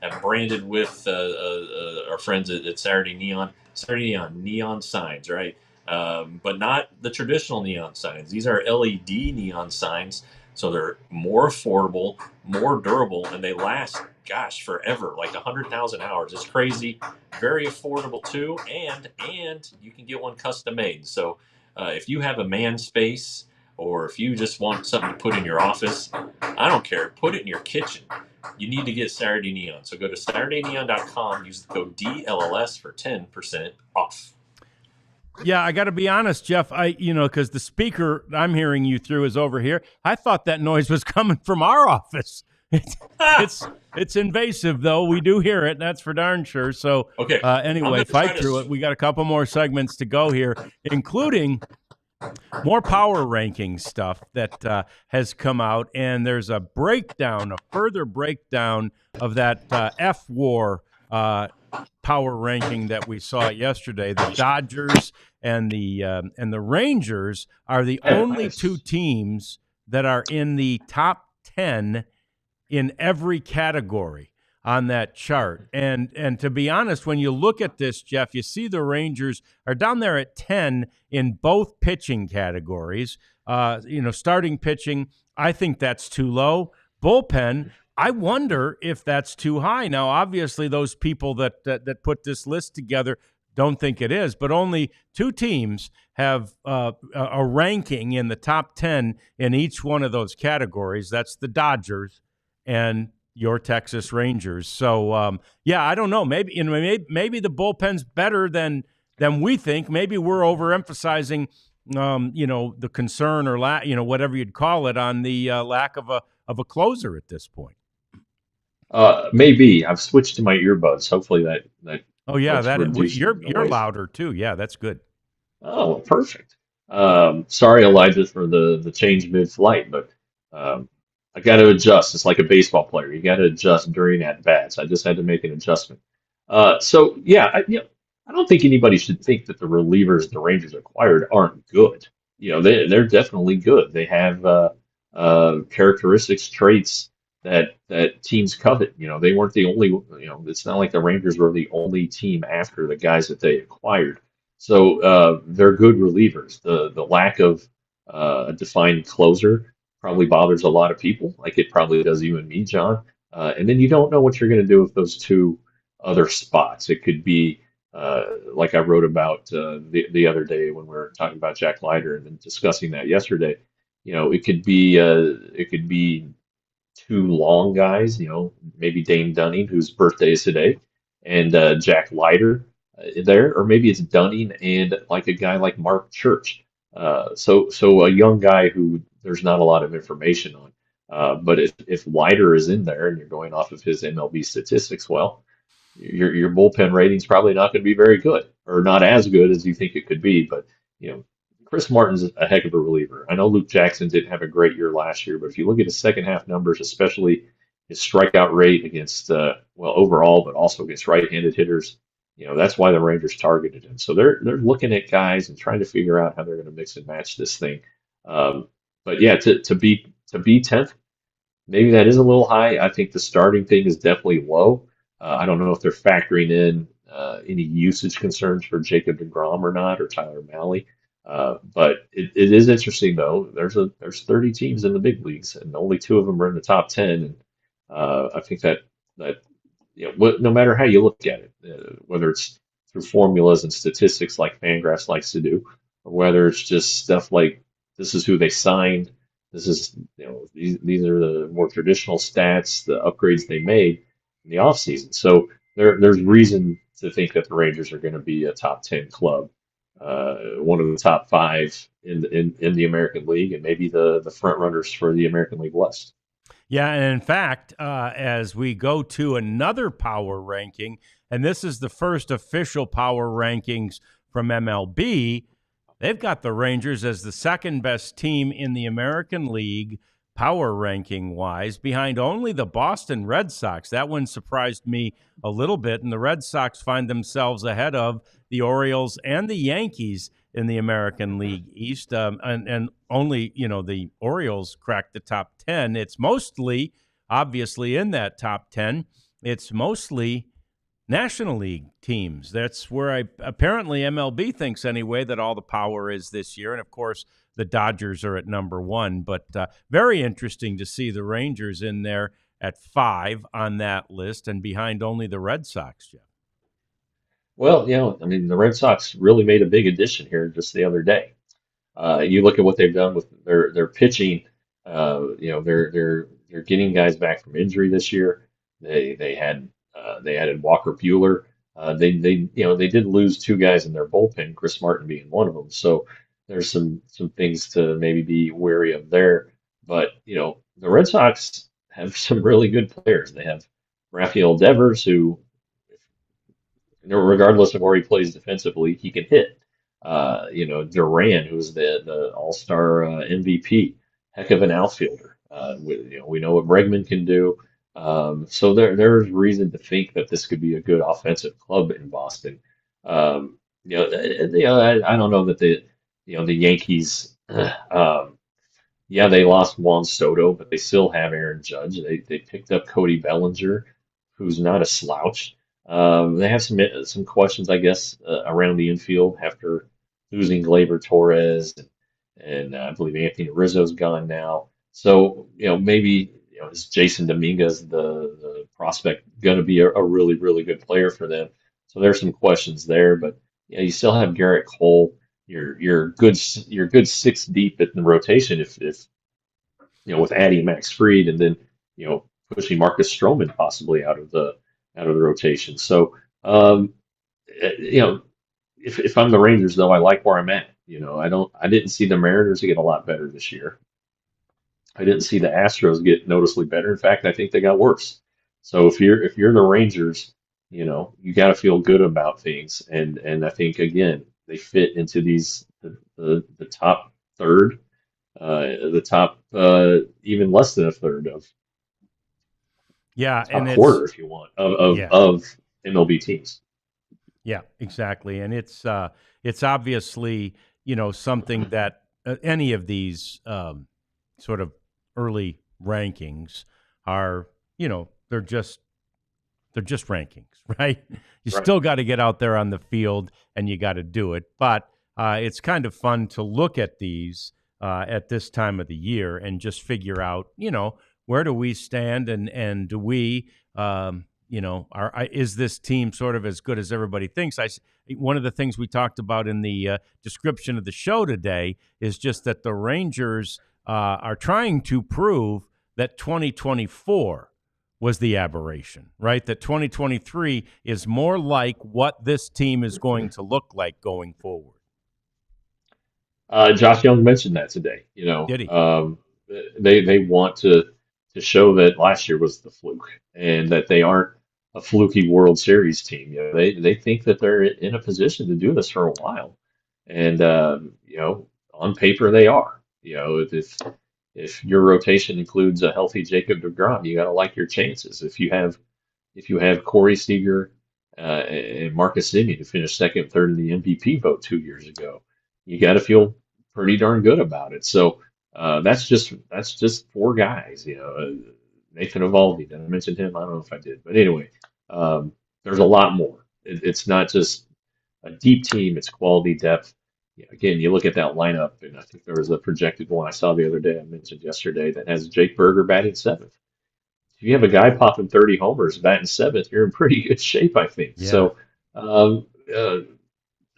have branded with our friends at Saturday Neon. Saturday neon signs, right? But not the traditional neon signs. These are LED neon signs, so they're more affordable, more durable, and they last, forever, like 100,000 hours. It's crazy. Very affordable too, and you can get one custom made. So if you have a man space, or if you just want something to put in your office, I don't care. Put it in your kitchen. You need to get Saturday Neon. So go to SaturdayNeon.com, use the code DLLS for 10% off. Yeah, I got to be honest, Jeff. Because the speaker I'm hearing you through is over here. I thought that noise was coming from our office. It's invasive, though. We do hear it. That's for darn sure. So, okay. Anyway, fight through it. We got a couple more segments to go here, including more power ranking stuff that has come out, and there's a further breakdown of that F-War power ranking that we saw yesterday. The Dodgers and the Rangers are the only two teams that are in the top 10 in every category on that chart. And to be honest, when you look at this, Jeff, you see the Rangers are down there at 10 in both pitching categories. Starting pitching, I think that's too low. Bullpen, I wonder if that's too high. Now, obviously, those people that put this list together don't think it is, but only two teams have a ranking in the top 10 in each one of those categories. That's the Dodgers and your Texas Rangers. So, I don't know. Maybe the bullpen's better than we think. Maybe we're overemphasizing, the concern or whatever you'd call it, on the lack of a closer at this point. Maybe I've switched to my earbuds. Hopefully that. Oh yeah, you're louder too. Yeah, that's good. Oh, perfect. Sorry, Elijah, for the change mid-flight, but I got to adjust. It's like a baseball player. You got to adjust during at bats. I just had to make an adjustment. I don't think anybody should think that the relievers the Rangers acquired aren't good. They're definitely good. They have characteristics, traits that teams covet. They weren't the only. It's not like the Rangers were the only team after the guys that they acquired. So they're good relievers. The lack of a defined closer probably bothers a lot of people, like it probably does you and me, John. And then you don't know what you're going to do with those two other spots. It could be like I wrote about the other day when we were talking about Jack Leiter and then discussing that yesterday. It could be two long guys, maybe Dane Dunning, whose birthday is today, and Jack Leiter there, or maybe it's Dunning and like a guy like Mark Church. So a young guy who there's not a lot of information on. But if Leiter is in there and you're going off of his MLB statistics, well, your bullpen rating's probably not going to be very good, or not as good as you think it could be. But you know, Chris Martin's a heck of a reliever. I know Luke Jackson didn't have a great year last year, but if you look at his second half numbers, especially his strikeout rate against well overall, but also against right-handed hitters, that's why the Rangers targeted him. So they're looking at guys and trying to figure out how they're going to mix and match this thing. Um, but yeah, to be 10th. Maybe that is a little high. I think the starting thing is definitely low. I don't know if they're factoring in any usage concerns for Jacob deGrom or not, or Tyler Mahle. But it is interesting though. There's 30 teams in the big leagues, and only two of them are in the top 10. And I think that no matter how you look at it, whether it's through formulas and statistics like Fangraphs likes to do, or whether it's just stuff like this is who they signed, this is these are the more traditional stats, the upgrades they made in the offseason. So there's reason to think that the Rangers are going to be a top 10 club, one of the top five in the American League, and maybe the front runners for the American League West. Yeah, and in fact, as we go to another power ranking, and this is the first official power rankings from MLB, they've got the Rangers as the second best team in the American League, power ranking wise, behind only the Boston Red Sox. That one surprised me a little bit, and the Red Sox find themselves ahead of the Orioles and the Yankees in the American League East, and only the Orioles cracked the top 10. It's mostly, obviously, in that top 10. It's mostly National League teams. That's where apparently MLB thinks anyway that all the power is this year. And of course, the Dodgers are at number 1. But very interesting to see the Rangers in there at 5 on that list, and behind only the Red Sox, Jeff. Well, I mean, the Red Sox really made a big addition here just the other day. You look at what they've done with their pitching. They're getting guys back from injury this year. They added Walker Buehler. They did lose two guys in their bullpen, Chris Martin being one of them. So there's some things to maybe be wary of there. But the Red Sox have some really good players. They have Rafael Devers, who, regardless of where he plays defensively, he can hit. Duran, who's the All-Star MVP, heck of an outfielder. We know what Bregman can do. So there's reason to think that this could be a good offensive club in Boston. I don't know that the Yankees. They lost Juan Soto, but they still have Aaron Judge. They picked up Cody Bellinger, who's not a slouch. They have some questions, I guess, around the infield after losing Gleyber Torres, and I believe Anthony Rizzo's gone now. So maybe is Jason Dominguez the prospect going to be a really really good player for them? So there's some questions there, but you still have Garrett Cole. You're good 6 deep in the rotation if with adding Max Fried, and then pushing Marcus Stroman possibly out of the rotation. So if I'm the Rangers though, I like where I'm at. I didn't see the Mariners get a lot better this year. I didn't see the Astros get noticeably better. In fact, I think they got worse. So if you're the Rangers, you got to feel good about things, and I think again they fit into the top third, the top even less than a third of and quarter, if you want, of MLB teams. Yeah, exactly, and it's obviously something that any of these sort of early rankings are they're just rankings, right? You still got to get out there on the field and you got to do it, but it's kind of fun to look at these at this time of the year and just figure out where do we stand, and do we is this team sort of as good as everybody thinks? One of the things we talked about in the description of the show today is just that the Rangers are trying to prove that 2024 was the aberration, right? That 2023 is more like what this team is going to look like going forward. Josh Young mentioned that today. Did he? They want to show that last year was the fluke and that they aren't a fluky World Series team. They think that they're in a position to do this for a while, and on paper they are. If your rotation includes a healthy Jacob deGrom, you got to like your chances. If you have Corey Seager and Marcus Semien to finish second, third in the MVP vote 2 years ago, you got to feel pretty darn good about it. So that's just four guys. Nathan Eovaldi. Did I mention him? I don't know if I did, but anyway, there's a lot more. It's not just a deep team; it's quality depth. Again, you look at that lineup, and I think there was a projected one I saw the other day. I mentioned yesterday that has Jake Berger batting seventh. If you have a guy popping 30 homers, batting seventh, you're in pretty good shape, I think. Yeah. So, and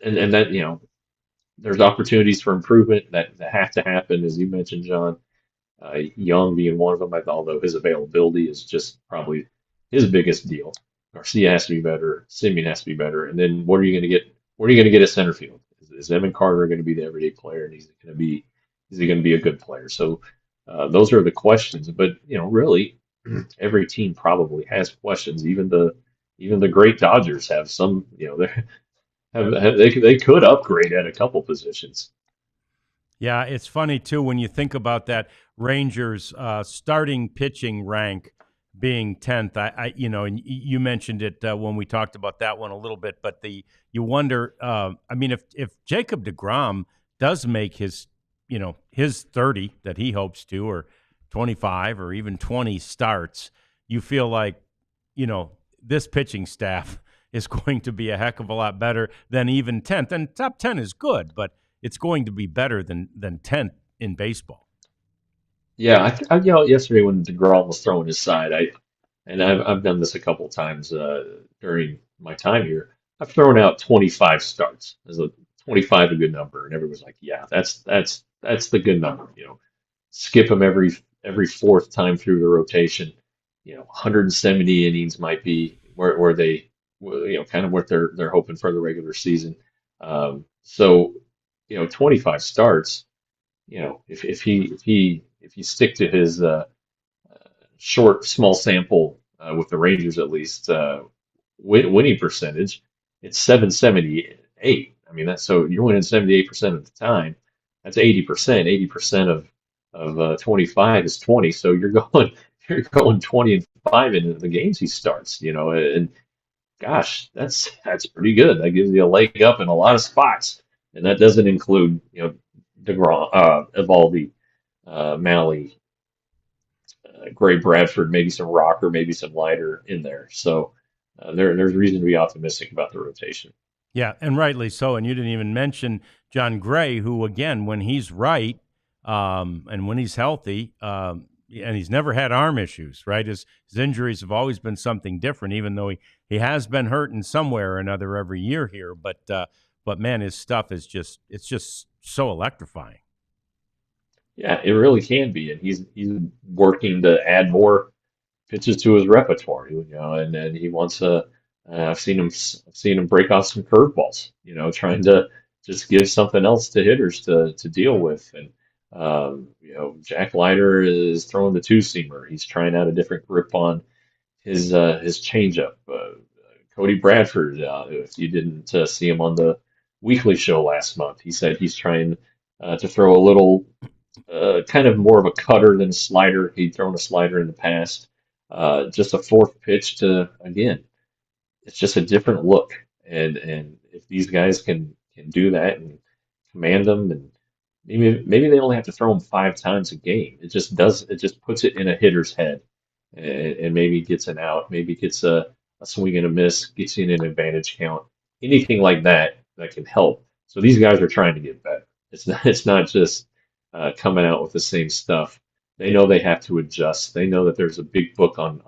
that there's opportunities for improvement that have to happen, as you mentioned, John. Young being one of them, although his availability is just probably his biggest deal. Garcia has to be better. Simeon has to be better. And then what are you going to get? What are you going to get at center field? Is Evan Carter going to be the everyday player, and is he going to be a good player? So those are the questions. But really, every team probably has questions. Even the great Dodgers have some. They could upgrade at a couple positions. Yeah, it's funny too when you think about that Rangers starting pitching rank being 10th. And you mentioned it when we talked about that one a little bit, but you wonder. If Jacob deGrom does make his 30 that he hopes to, or 25, or even 20 starts, you feel like this pitching staff is going to be a heck of a lot better than even 10th. And top 10 is good, but it's going to be better than 10th in baseball. Yeah, I yelled yesterday when DeGrom was throwing his side. I've done this a couple times during my time here. I've thrown out 25 starts. Is a 25 a good number? And everyone's like, yeah, that's the good number. Skip them every fourth time through the rotation. 170 innings might be where they, kind of what they're hoping for the regular season. So 25 starts. If you stick to his short, small sample with the Rangers at least winning percentage, it's 778. I mean so you're winning 78% of the time. That's 80%. 80% of 25 is 20. So you're going 20 and 5 in the games he starts. And gosh, that's pretty good. That gives you a leg up in a lot of spots, and that doesn't include DeGrom, Eovaldi, Malley, Gray Bradford, maybe some Rocker, maybe some Leiter in there. So there's reason to be optimistic about the rotation. Yeah, and rightly so. And you didn't even mention John Gray, who, again, when he's right and when he's healthy, and he's never had arm issues, right? His injuries have always been something different, even though he has been hurt in somewhere or another every year here. But man, his stuff is just so electrifying. Yeah, it really can be, and he's working to add more pitches to his repertoire, and then he wants to. I've seen him break off some curveballs, trying to just give something else to hitters to deal with, and Jack Leiter is throwing the two-seamer. He's trying out a different grip on his changeup. Cody Bradford, if you didn't see him on the weekly show last month, he said he's trying to throw a little. Kind of more of a cutter than a slider. He'd thrown a slider in the past. Just a fourth pitch again, it's just a different look. And if these guys can do that and command them, and maybe they only have to throw them 5 times a game. It just puts it in a hitter's head, and maybe gets an out, maybe gets a swing and a miss, gets you in an advantage count. Anything like that can help. So these guys are trying to get better. It's not just coming out with the same stuff. They know they have to adjust. They know that there's a big book on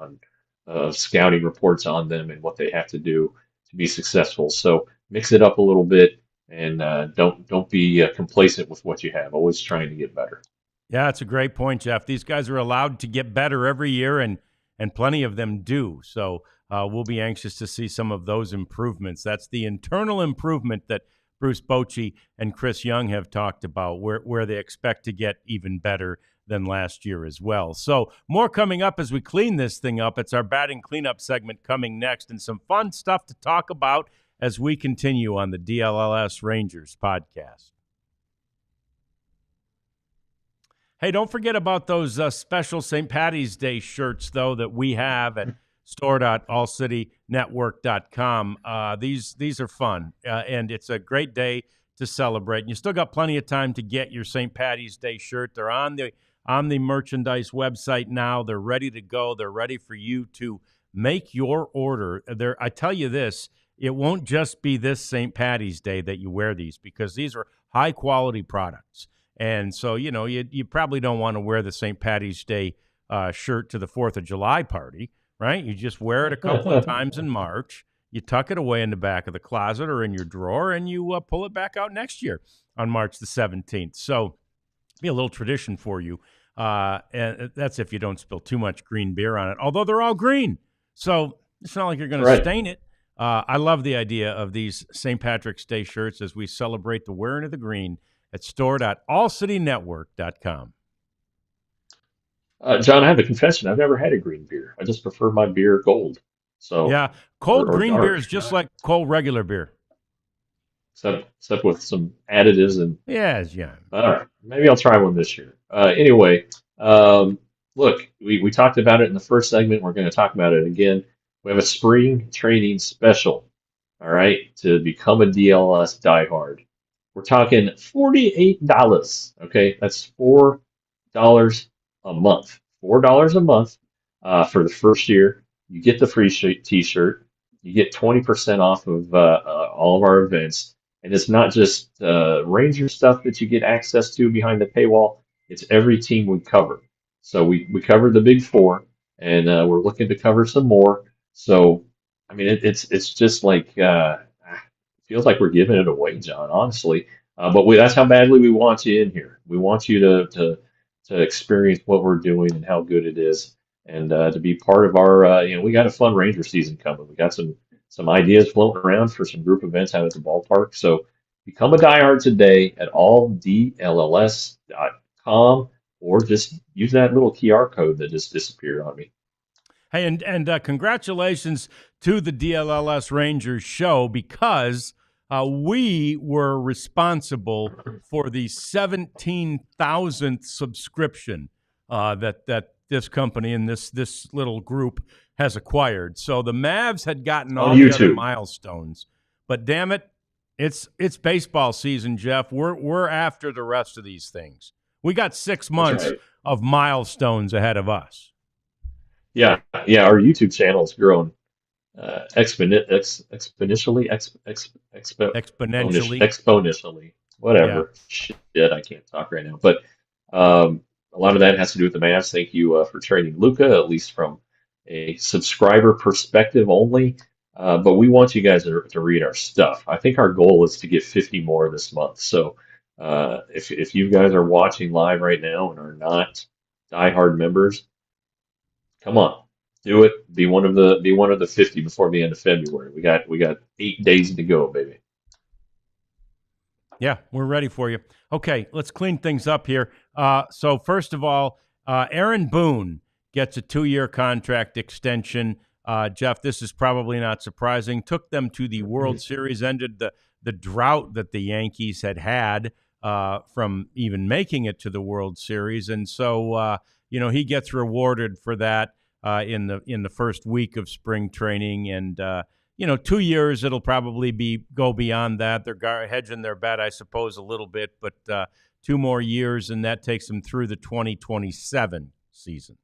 scouting reports on them and what they have to do to be successful. So mix it up a little bit, and don't be complacent with what you have. Always trying to get better. Yeah, it's a great point, Jeff. These guys are allowed to get better every year, and plenty of them do. So we'll be anxious to see some of those improvements. That's the internal improvement that Bruce Bochy and Chris Young have talked about, where they expect to get even better than last year as well. So more coming up as we clean this thing up. It's our batting cleanup segment coming next, and some fun stuff to talk about as we continue on the DLLS Rangers podcast. Hey, don't forget about those special St. Patty's Day shirts, though, that we have at store.allcitynetwork.com. These are fun, and it's a great day to celebrate. And you still got plenty of time to get your St. Patty's Day shirt. They're on the merchandise website now. They're ready to go. They're ready for you to make your order. I tell you this, it won't just be this St. Patty's Day that you wear these, because these are high-quality products. And so, you probably don't want to wear the St. Patty's Day shirt to the 4th of July party, right? You just wear it a couple of times in March. You tuck it away in the back of the closet or in your drawer, and you pull it back out next year on March the 17th. So be a little tradition for you. And that's if you don't spill too much green beer on it, although they're all green. So it's not like you're going to stain it. I love the idea of these St. Patrick's Day shirts as we celebrate the wearing of the green at store.allcitynetwork.com. John, I have a confession. I've never had a green beer. I just prefer my beer gold. So yeah, cold or green dark. beer is just like cold regular beer. Except with some additives and yeah. All right, maybe I'll try one this year. Anyway, look, we talked about it in the first segment. We're going to talk about it again. We have a spring training special. All right, to become a DLS diehard. We're talking $48. Okay, that's $4 a month. $4 a month for the first year. You get the free T-shirt. You get 20% off of all of our events, and it's not just Ranger stuff that you get access to behind the paywall. It's every team we cover. So we covered the big four, and we're looking to cover some more. So I mean, it's just like feels like we're giving it away, John. Honestly, but that's how badly we want you in here. We want you to experience what we're doing and how good it is, and to be part of our. We got a fun Ranger season coming. We got some ideas floating around for some group events out at the ballpark. So become a diehard today at alldlls.com, or just use that little QR code that just disappeared on me. Hey, and congratulations to the DLLS Rangers show, because we were responsible for the 17,000th subscription that this company and this little group has acquired. So the Mavs had gotten all the other milestones, but damn it, it's baseball season, Jeff. We're after the rest of these things. We got 6 months of milestones ahead of us. Yeah. Our YouTube channel is growing exponentially, whatever. Yeah. Shit, I can't talk right now. But a lot of that has to do with the Mavs. Thank you for training Luca, at least from a subscriber perspective only. But we want you guys to read our stuff. I think our goal is to get 50 more this month. So if you guys are watching live right now and are not diehard members, come on, do it. Be one of the 50 before the end of February. We got 8 days to go, baby. Yeah, we're ready for you. Okay, let's clean things up here. So first of all, Aaron Boone gets a 2-year contract extension. Jeff, this is probably not surprising. Took them to the World Series, ended the drought that the Yankees had from even making it to the World Series, and so he gets rewarded for that in the first week of spring training, and 2 years, it'll probably go beyond that. They're hedging their bet, I suppose, a little bit, but 2 more years, and that takes them through the 2027 season.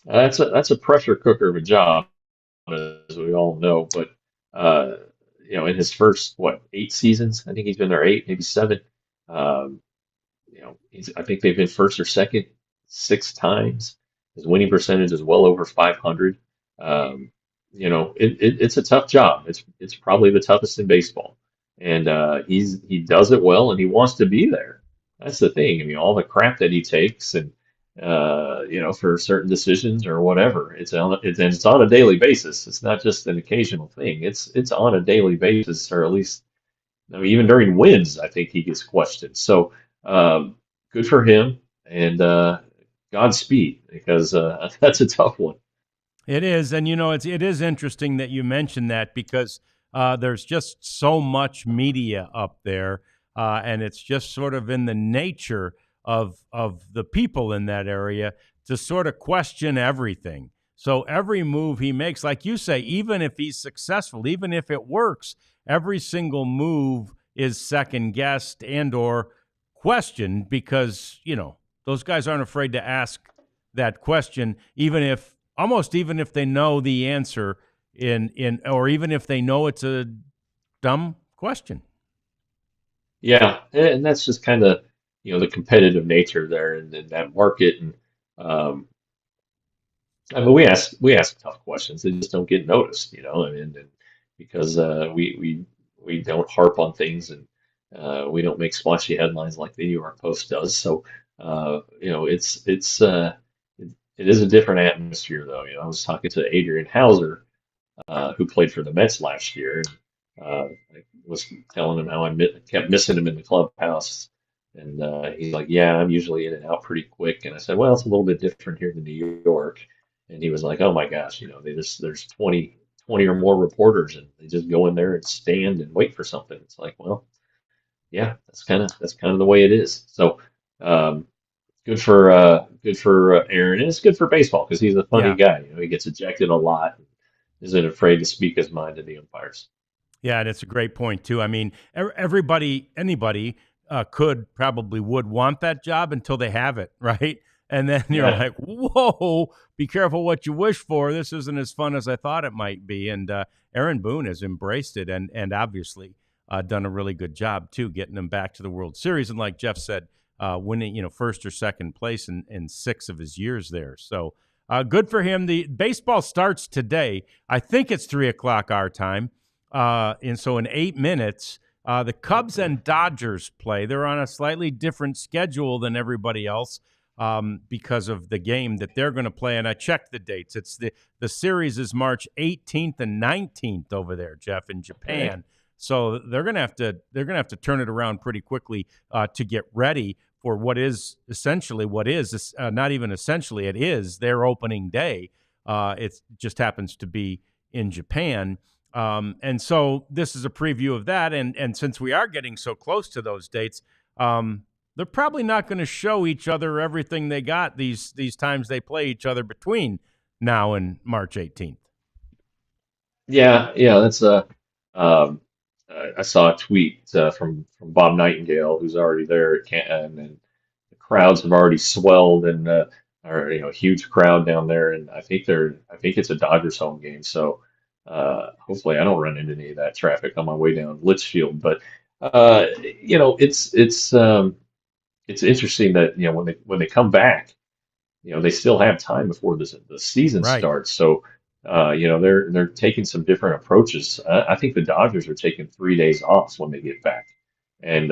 That's a pressure cooker of a job, as we all know. But in his first 8 seasons, I think he's been there 8, maybe 7. I think they've been first or second 6 times. His winning percentage is well over 500. It's a tough job. It's probably the toughest in baseball, and he does it well, and he wants to be there. That's the thing. I mean, all the crap that he takes, and for certain decisions or whatever, it's on a daily basis. It's not just an occasional thing. It's on a daily basis, or at least, I mean, even during wins, I think he gets questioned. So, good for him, and Godspeed, because that's a tough one. It is, and it is interesting that you mentioned that because there's just so much media up there, and it's just sort of in the nature of the people in that area to sort of question everything. So every move he makes, like you say, even if he's successful, even if it works, every single move is second guessed and or questioned because those guys aren't afraid to ask that question, even if they know the answer or even if they know it's a dumb question. Yeah, and that's just kind of the competitive nature there in that market, and um, I mean, we ask tough questions. They just don't get noticed, and because we don't harp on things, and we don't make splashy headlines like the New York Post does. So it is a different atmosphere, though. I was talking to Adrian Hauser, who played for the Mets last year. And, I was telling him how kept missing him in the clubhouse. And he's like, "Yeah, I'm usually in and out pretty quick." And I said, "Well, it's a little bit different here in New York." And he was like, "Oh my gosh, there's 20 or more reporters, and they just go in there and stand and wait for something." It's like, well, yeah, that's kind of the way it is. So, um, good for Aaron, and it's good for baseball because he's a funny Yeah. guy. He gets ejected a lot, isn't afraid to speak his mind to the umpires. Yeah, and it's a great point too. I mean, anybody would want that job until they have it, right? And then you're Yeah, like, "Whoa, be careful what you wish for. This isn't as fun as I thought it might be." And Aaron Boone has embraced it, and obviously done a really good job too, getting them back to the World Series. And like Jeff said, winning first or second place in 6 of his years there. So good for him. The baseball starts today. I think it's 3 o'clock our time. And so in 8 minutes, the Cubs and Dodgers play. They're on a slightly different schedule than everybody else because of the game that they're going to play. And I checked the dates. It's the series is March 18th and 19th over there, Jeff, in okay. Japan. So they're gonna have to turn it around pretty quickly to get ready for what is not even essentially, it is their opening day. It just happens to be in Japan. And so this is a preview of that. And since we are getting so close to those dates, they're probably not going to show each other everything they got these times they play each other between now and March 18th. Yeah, yeah, that's I saw a tweet from Bob Nightingale, who's already there at and the crowds have already swelled, and or huge crowd down there, and I think it's a Dodgers home game, so hopefully I don't run into any of that traffic on my way down Litchfield. But it's interesting that when they come back, they still have time before the season Right. starts. So, they're taking some different approaches. I think the Dodgers are taking 3 days off when they get back, and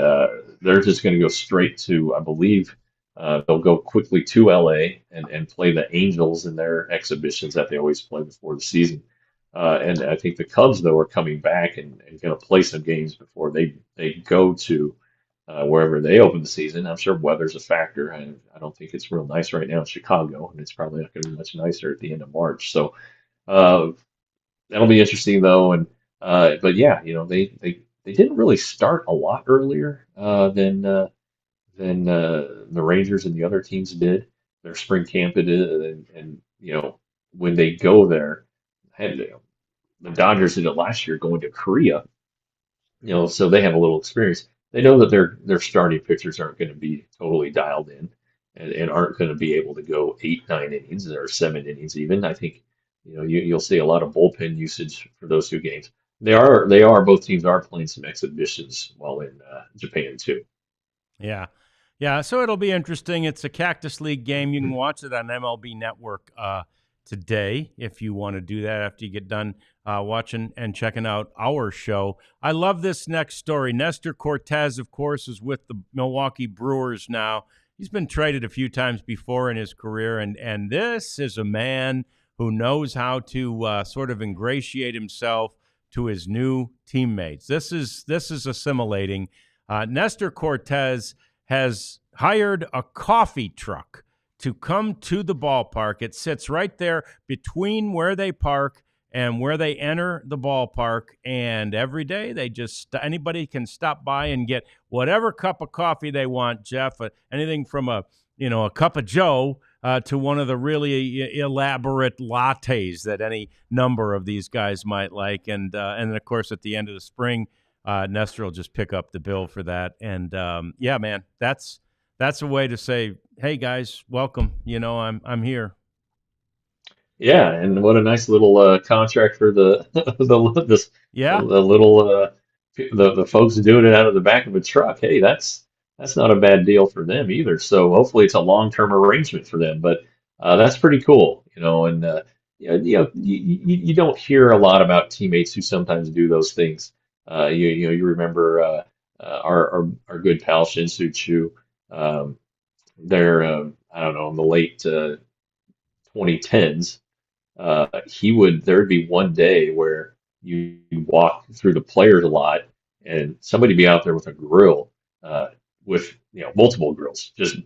they're just going to go straight to, I believe, they'll go quickly to LA and play the Angels in their exhibitions that they always play before the season. And I think the Cubs, though, are coming back and going to play some games before they go to wherever they open the season. I'm sure weather's a factor. I don't think it's real nice right now in Chicago, and it's probably not going to be much nicer at the end of March. So uh, that'll be interesting, though. And but yeah, they didn't really start a lot earlier than the Rangers and the other teams did. Their spring camp it is, and when they go there, and, the Dodgers did it last year going to Korea, so they have a little experience. They know that their starting pitchers aren't going to be totally dialed in, and aren't going to be able to go 8, 9 innings or 7 innings even. I think you'll see a lot of bullpen usage for those 2 games. They are both teams are playing some exhibitions while in Japan too. Yeah. Yeah. So it'll be interesting. It's a Cactus League game. You can watch it on MLB Network today if you want to do that after you get done watching and checking out our show. I love this next story. Nestor Cortez, of course, is with the Milwaukee Brewers now. He's been traded a few times before in his career, and this is a man who knows how to sort of ingratiate himself to his new teammates. This is assimilating. Nestor Cortez has hired a coffee truck to come to the ballpark. It sits right there between where they park and where they enter the ballpark. And every day anybody can stop by and get whatever cup of coffee they want, Jeff. Anything from a cup of Joe to one of the really elaborate lattes that any number of these guys might like. And then, of course, at the end of the spring, Nestor will just pick up the bill for that. And yeah, man, that's a way to say, hey guys, welcome. I'm here. Yeah, and what a nice little contract for the Yeah. the little the folks doing it out of the back of a truck. Hey, that's not a bad deal for them either. So hopefully it's a long-term arrangement for them. But that's pretty cool, And you don't hear a lot about teammates who sometimes do those things. You remember our good pal Shin-Soo Choo. They're I don't know, in the late 2010s. There'd be one day where you walk through the players a lot and somebody be out there with a grill, with, multiple grills, just,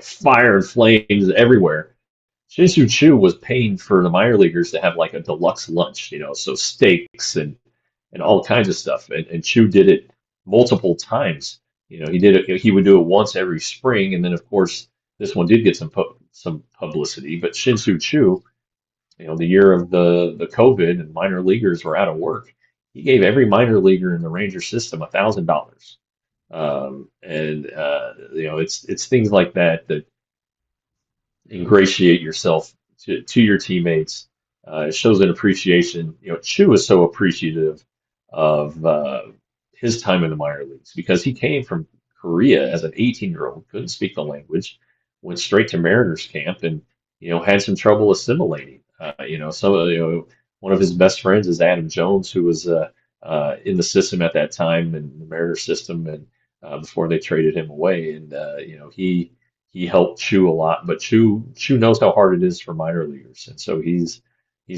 fire and flames everywhere. Shin-Soo Choo was paying for the minor leaguers to have like a deluxe lunch, so steaks and all kinds of stuff. And Chu did it multiple times. He did it. He would do it once every spring, and then of course this one did get some publicity. But Shin-Soo Choo, the year of the COVID and minor leaguers were out of work, he gave every minor leaguer in the Ranger system $1,000. And it's things like that that ingratiate yourself to your teammates. It shows an appreciation. Chu is so appreciative of his time in the minor leagues because he came from Korea as an 18-year-old, couldn't speak the language, went straight to Mariners camp, and had some trouble assimilating. One of his best friends is Adam Jones, who was in the system at that time, in the Mariners system, and before they traded him away, and he helped Chu a lot, but Chu knows how hard it is for minor leaguers, and so he's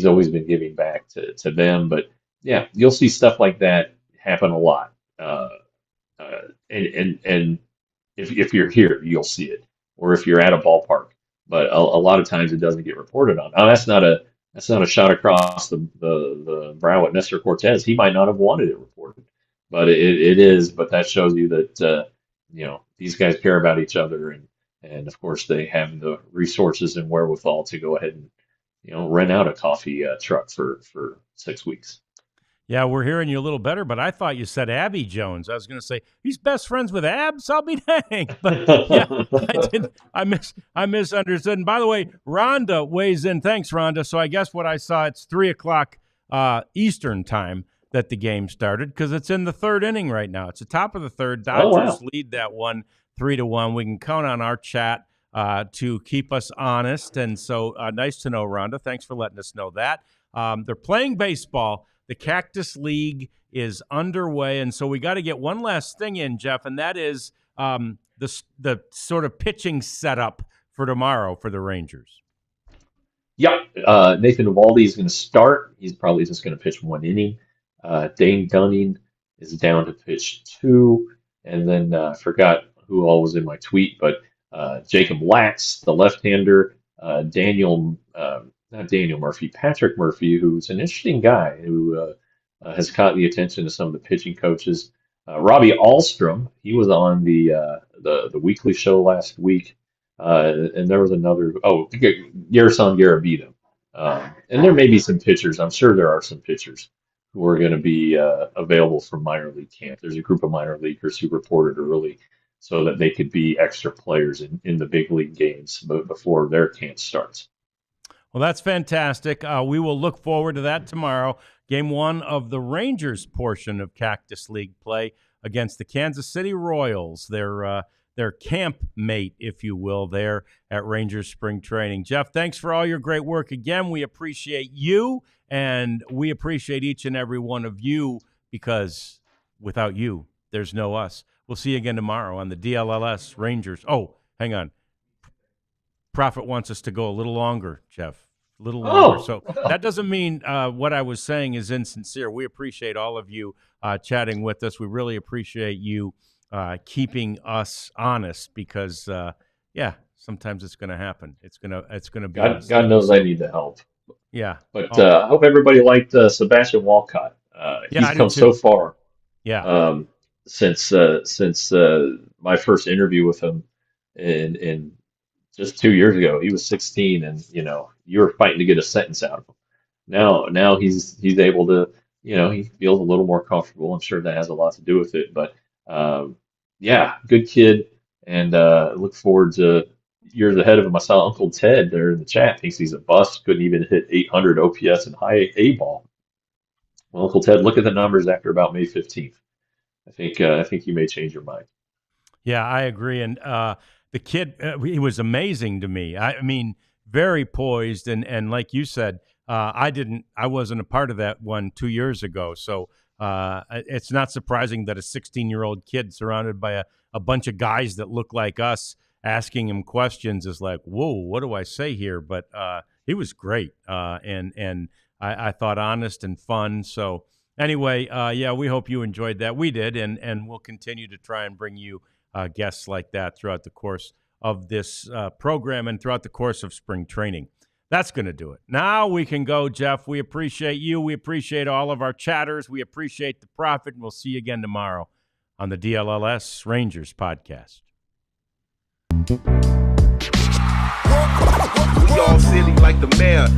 always been giving back to them. But yeah, you'll see stuff like that happen a lot, and if you're here, you'll see it, or if you're at a ballpark. But a lot of times it doesn't get reported on. Now that's not a shot across the brow at Nestor Cortez. He might not have wanted it reported, but it is. But that shows you that these guys care about each other, and of course they have the resources and wherewithal to go ahead and rent out a coffee truck for 6 weeks. Yeah, we're hearing you a little better, but I thought you said Abby Jones. I was going to say he's best friends with Abs. I'll be danged. But yeah, I misunderstood. And by the way, Rhonda weighs in. Thanks, Rhonda. So I guess what I saw, it's 3:00 Eastern time that the game started because it's in the third inning right now. It's the top of the third. Dodgers lead that one 3-1. We can count on our chat to keep us honest. And so nice to know, Rhonda. Thanks for letting us know that. They're playing baseball. The Cactus League is underway, and so we got to get one last thing in, Jeff, and that is the sort of pitching setup for tomorrow for the Rangers. Yeah, Nathan Eovaldi is going to start. He's probably just going to pitch one inning. Dane Dunning is down to pitch 2, and then I forgot who all was in my tweet, but Jacob Latz, the left-hander, not Daniel Murphy, Patrick Murphy, who's an interesting guy who has caught the attention of some of the pitching coaches. Robbie Ahlstrom, he was on the weekly show last week, and there was another. Oh, Yerson Garabito, and there may be some pitchers. I'm sure there are some pitchers who are going to be available from minor league camp. There's a group of minor leaguers who reported early so that they could be extra players in the big league games before their camp starts. Well, that's fantastic. We will look forward to that tomorrow. Game 1 of the Rangers portion of Cactus League play against the Kansas City Royals. They're their camp mate, if you will, there at Rangers Spring Training. Jeff, thanks for all your great work again. We appreciate you, and we appreciate each and every one of you, because without you, there's no us. We'll see you again tomorrow on the DLLS Rangers. Oh, hang on. Prophet wants us to go a little longer, Jeff. A little longer. So that doesn't mean what I was saying is insincere. We appreciate all of you chatting with us. We really appreciate you keeping us honest, because, sometimes it's going to happen. It's going to be. God knows I need the help. Yeah. But I hope everybody liked Sebastian Walcott. He's come so far. Yeah. Since my first interview with him in just 2 years ago. He was 16, and you were fighting to get a sentence out of him. Now he's able to, he feels a little more comfortable. I'm sure that has a lot to do with it. But good kid, and look forward to years ahead of him. I saw Uncle Ted there in the chat, thinks he's a bust, couldn't even hit 800 OPS and high A ball. Well, Uncle Ted, look at the numbers after about May 15th. I think you may change your mind. Yeah, I agree. And the kid, he was amazing to me. I mean, very poised, and like you said, I wasn't a part of that one 2 years ago. So it's not surprising that a 16-year-old kid surrounded by a bunch of guys that look like us asking him questions is like, whoa, what do I say here? But he was great, and I thought honest and fun. So anyway, we hope you enjoyed that. We did, and we'll continue to try and bring you guests like that throughout the course of this program and throughout the course of spring training. That's going to do it. Now we can go, Jeff. We appreciate you. We appreciate all of our chatters. We appreciate the Prophet, and we'll see you again tomorrow on the DLLS Rangers podcast. We all silly like the mayor.